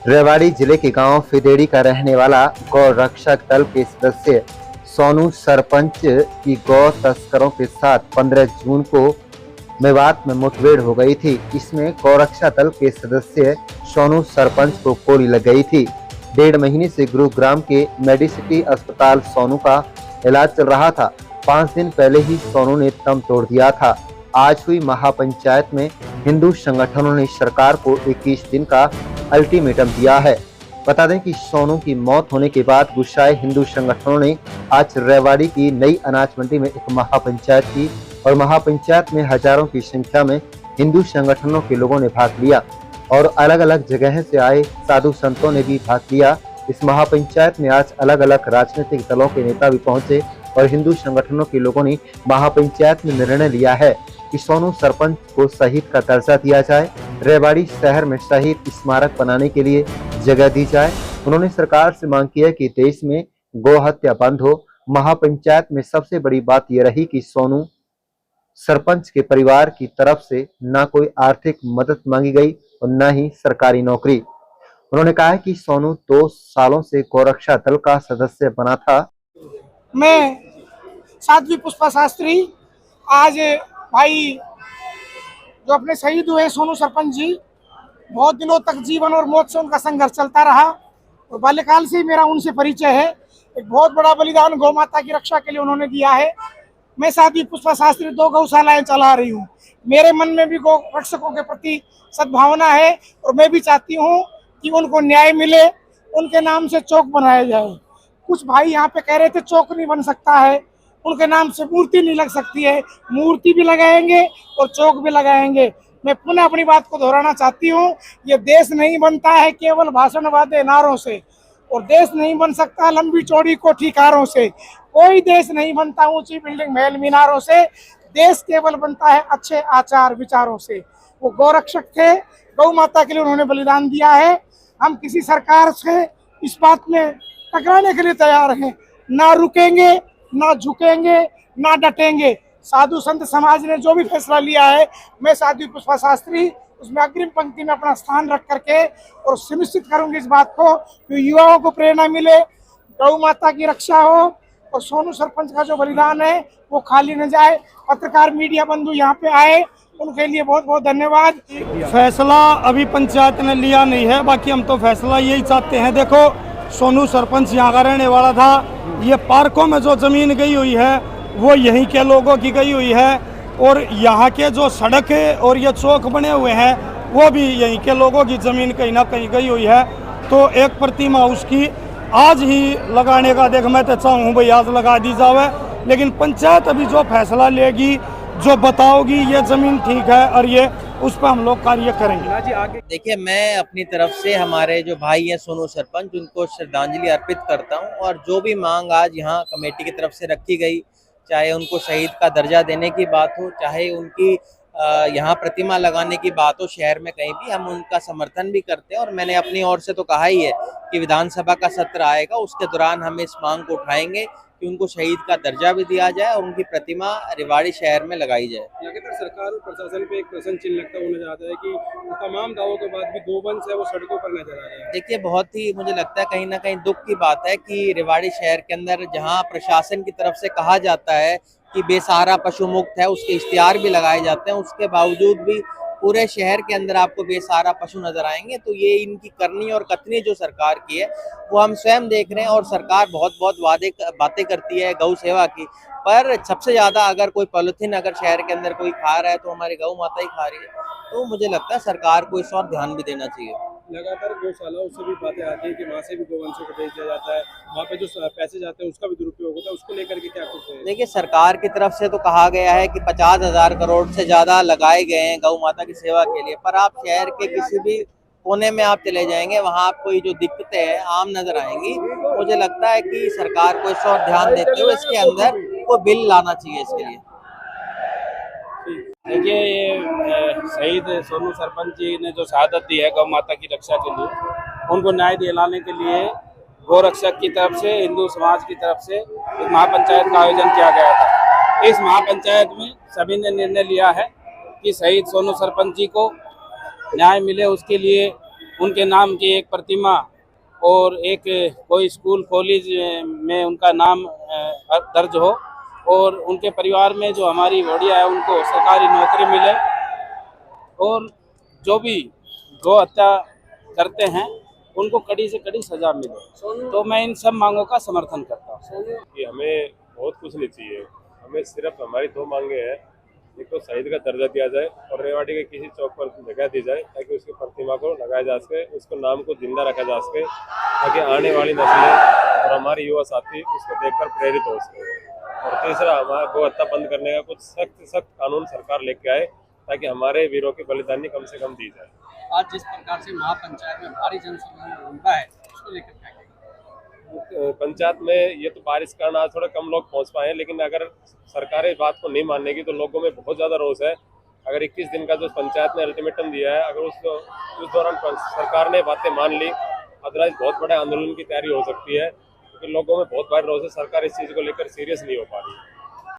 रेवाड़ी जिले के गांव फिदेड़ी का रहने वाला गौ रक्षक दल के सदस्य सोनू सरपंच की गौ तस्करों के साथ 15 जून को मेवात में मुठभेड़ हो गई थी। इसमें गौरक्षा दल के सदस्य सोनू सरपंच को गोली लग गई थी। 1.5 महीने से गुरुग्राम के मेडिसिटी अस्पताल सोनू का इलाज चल रहा था। 5 दिन पहले ही सोनू ने दम तोड़ दिया था। आज हुई महापंचायत में हिंदू संगठनों ने सरकार को 21 दिन का अल्टीमेटम दिया है। बता दें कि सोनू की मौत होने के बाद गुस्साए हिंदू संगठनों ने आज रेवाड़ी की नई अनाज मंडी में एक महापंचायत की और महापंचायत में हजारों की संख्या में हिंदू संगठनों के लोगों ने भाग लिया और अलग अलग जगह से आए साधु संतों ने भी भाग लिया। इस महापंचायत में आज अलग अलग राजनीतिक दलों के नेता भी पहुंचे और हिंदू संगठनों के लोगों ने महापंचायत में निर्णय लिया है कि सोनू सरपंच को शहीद का दर्जा दिया जाए, रेवाड़ी शहर में शहीद स्मारक बनाने के लिए जगह दी जाए। उन्होंने सरकार से मांग की है कि देश में गौ हत्या बंद हो। महापंचायत में सबसे बड़ी बात यह रही कि सोनू सरपंच के परिवार की तरफ से न कोई आर्थिक मदद मांगी गई और न ही सरकारी नौकरी। उन्होंने कहा है कि सोनू 2 सालों से गौरक्षा दल का सदस्य बना था। मैं साध्वी पुष्पा शास्त्री आज भाई जो अपने शहीद हुए सोनू सरपंच जी, बहुत दिनों तक जीवन और मौत से उनका संघर्ष चलता रहा और बाल्यकाल से ही मेरा उनसे परिचय है। एक बहुत बड़ा बलिदान गौ माता की रक्षा के लिए उन्होंने दिया है। मैं साध्वी पुष्पा शास्त्री 2 गौशालाएं चला रही हूँ। मेरे मन में भी गौ रक्षकों के प्रति सद्भावना है और मैं भी चाहती हूँ कि उनको न्याय मिले, उनके नाम से चौक बनाया जाए। कुछ भाई यहाँ पे कह रहे थे चौक नहीं बन सकता है, उनके नाम से मूर्ति नहीं लग सकती है। मूर्ति भी लगाएंगे और चौक भी लगाएंगे। मैं पुनः अपनी बात को दोहराना चाहती हूँ, ये देश नहीं बनता है केवल भाषण वादे नारों से, और देश नहीं बन सकता लंबी चौड़ी कोठी कारों से। कोई देश नहीं बनता ऊंची बिल्डिंग महल मीनारों से। देश केवल बनता है अच्छे आचार विचारों से। वो गौरक्षक थे, गौ माता के लिए उन्होंने बलिदान दिया है। हम किसी सरकार से इस बात में टकराने के लिए तैयार हैं, ना रुकेंगे, ना झुकेंगे, ना डटेंगे। साधु संत समाज ने जो भी फैसला लिया है, मैं साध्वी पुष्पा शास्त्री उसमें अग्रिम पंक्ति में अपना स्थान रख करके और सुनिश्चित करूंगी इस बात को कि युवाओं को प्रेरणा मिले, गौ माता की रक्षा हो और सोनू सरपंच का जो बलिदान है वो खाली न जाए। पत्रकार मीडिया बंधु यहाँ पे आए, उनके लिए बहुत बहुत धन्यवाद। फैसला अभी पंचायत ने लिया नहीं है, बाकी हम तो फैसला यही चाहते हैं। देखो, सोनू सरपंच यहाँ का रहने वाला था। ये पार्कों में जो जमीन गई हुई है वो यहीं के लोगों की गई हुई है और यहाँ के जो सड़क और ये चौक बने हुए हैं वो भी यहीं के लोगों की ज़मीन कहीं ना कहीं गई हुई है। तो एक प्रतिमा उसकी आज ही लगाने का देख मैं तो चाहूँ भाई आज लगा दी जावे, लेकिन पंचायत अभी जो फैसला लेगी, जो बताओगी ये ज़मीन ठीक है और ये उस पर हम लोग कार्य करेंगे। देखिए, मैं अपनी तरफ से हमारे जो भाई हैं सोनू सरपंच, उनको श्रद्धांजलि अर्पित करता हूं और जो भी मांग आज यहाँ कमेटी की तरफ से रखी गई, चाहे उनको शहीद का दर्जा देने की बात हो, चाहे उनकी यहाँ प्रतिमा लगाने की बात हो शहर में कहीं भी, हम उनका समर्थन भी करते हैं। और मैंने अपनी ओर से तो कहा ही है कि विधानसभा का सत्र आएगा, उसके दौरान हम इस मांग को उठाएंगे कि उनको शहीद का दर्जा भी दिया जाए और उनकी प्रतिमा रेवाड़ी शहर में लगाई जाए। लगातार सरकार और प्रशासन पे एक प्रश्न चिन्ह लगता हुआ नजर आता है कि तमाम दावों के बाद भी गोवंश है वो सड़कों पर नजर आ रहे हैं। देखिए, बहुत ही मुझे लगता है कहीं ना कहीं दुख की बात है कि रेवाड़ी शहर के अंदर जहां प्रशासन की तरफ से कहा जाता है कि बेसहारा पशु मुक्त है, उसके इश्तिहार भी लगाए जाते हैं, उसके बावजूद भी पूरे शहर के अंदर आपको बेसहारा पशु नजर आएंगे। तो ये इनकी करनी और कथनी जो सरकार की है वो हम स्वयं देख रहे हैं। और सरकार बहुत बातें करती है गौ सेवा की, पर सबसे ज्यादा अगर कोई पॉलिथीन अगर शहर के अंदर कोई खा रहा है तो हमारी गौ माता ही खा रही है। तो मुझे लगता है सरकार को इस और ध्यान भी देना चाहिए। लगातार गौशालाओं से भी बातें आती है कि वहाँ से भी गोवंशों को भेज दिया जाता है, वहाँ पे जो पैसे जाते हैं उसका भी दुरुपयोग होता है, उसको लेकर के क्या कुछ है? देखिए, सरकार की तरफ से तो कहा गया है कि 50,000 करोड़ से ज्यादा लगाए गए हैं गौ माता की सेवा के लिए, पर आप शहर के किसी भी कोने में आप चले जाएंगे, वहाँ आपको ये जो दिक्कतें हैं आम नजर आएंगी। मुझे लगता है कि सरकार को इस और ध्यान देते हुए इसके अंदर वो बिल लाना चाहिए इसके लिए। देखिए, ये शहीद सोनू सरपंच जी ने जो शहादत दी है गौ माता की रक्षा के लिए, उनको न्याय दिलाने के लिए गौ रक्षक की तरफ से, हिंदू समाज की तरफ से एक महापंचायत का आयोजन किया गया था। इस महापंचायत में सभी ने निर्णय लिया है कि शहीद सोनू सरपंच जी को न्याय मिले, उसके लिए उनके नाम की एक प्रतिमा और एक कोई स्कूल कॉलेज में उनका नाम दर्ज हो, और उनके परिवार में जो हमारी घोड़िया है उनको सरकारी नौकरी मिले, और जो भी गौ हत्या करते हैं उनको कड़ी से कड़ी सजा मिले। तो मैं इन सब मांगों का समर्थन करता हूँ। कि हमें बहुत कुछ नहीं चाहिए, हमें सिर्फ हमारी दो मांगे हैं। एक तो शहीद का दर्जा दिया जाए और रेवाड़ी के किसी चौक पर जगह दी जाए ताकि उसकी प्रतिमा को लगाया जा सके, उसको नाम को जिंदा रखा जा सके, ताकि आने वाली नस्लें और हमारे युवा साथी उसको देखकर प्रेरित हो सके। और तीसरा, हमारा गौ हत्या बंद करने का कुछ सख्त कानून सरकार लेके आए ताकि हमारे वीरों की बलिदानी कम से कम दी जाए। आज जिस प्रकार से महापंचायत में भारी जनसमूह उमड़ा है, उसको लेकर क्या कहेंगे? पंचायत में ये तो बारिश कारण आज थोड़ा कम लोग पहुंच पाए हैं, लेकिन अगर सरकार इस बात को नहीं मानेगी तो लोगों में बहुत ज़्यादा रोष है। अगर 21 दिन का जो पंचायत ने अल्टीमेटम दिया है, अगर उस दौरान सरकार ने बातें मान ली, अदरवाइज बहुत बड़े आंदोलन की तैयारी हो सकती है, क्योंकि लोगों में बहुत भारी रोष है। सरकार इस चीज़ को लेकर सीरियस नहीं हो पा रही है।